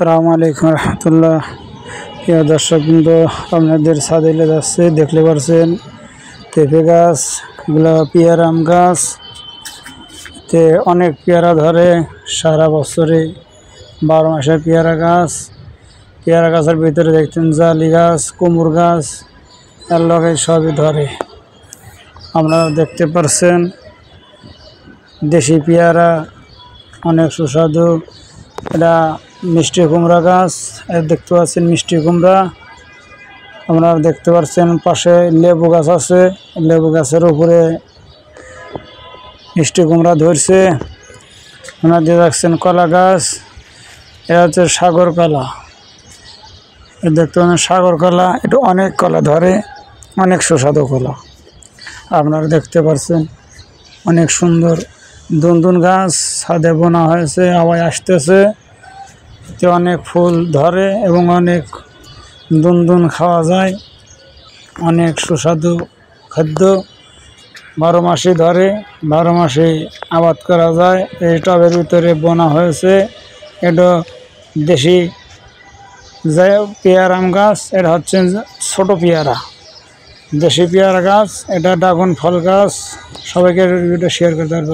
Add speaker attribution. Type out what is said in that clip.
Speaker 1: আসসালামু আলাইকুম রহমতুল্লাহ। প্রিয় দর্শকবৃন্দ, আপনাদের ছাদে যাচ্ছে দেখতে পারছেন পেঁপে গাছ, এগুলো পেয়ারা আম গাছ। তে অনেক পেয়ারা ধরে সারা বছরে, 12 মাসের পেয়ারা গাছ। পেয়ারা গাছের ভিতরে দেখতেন জালি গাছ, কুমড় গাছ, এর লগে সবই ধরে। আপনারা দেখতে পারছেন দেশি পেয়ারা, অনেক সুস্বাদু। এটা মিষ্টি কুমড়া গাছ, দেখতে পাচ্ছেন মিষ্টি কুমড়া। আপনারা দেখতে পাচ্ছেন পাশে লেবু গাছ আছে, লেবু গাছের উপরে মিষ্টি কুমড়া ধরছে। আপনারা দেখছেন কলা গাছ, এটা হচ্ছে সাগর কলা। দেখতে পাচ্ছেন সাগর কলা, এটা অনেক কলা ধরে, অনেক সুস্বাদু কলা। আপনারা দেখতে পাচ্ছেন অনেক সুন্দর দুনদুন গাছ ছাদে বোনা হয়েছে, হাওয়ায় আসতেছে। এতে অনেক ফুল ধরে এবং অনেক দুনদুন খাওয়া যায়, অনেক সুস্বাদু খাদ্য। 12 মাসই ধরে, 12 মাসে আবাদ করা যায়। এই টবের ভিতরে বোনা হয়েছে। এটা দেশি পেয়ারা আম গাছ, এটা হচ্ছে ছোট পেয়ারা, দেশি পেয়ারা গাছ। এটা ড্রাগন ফল গাছ। সবাইকে ভিডিওটা শেয়ার করতে পারবো।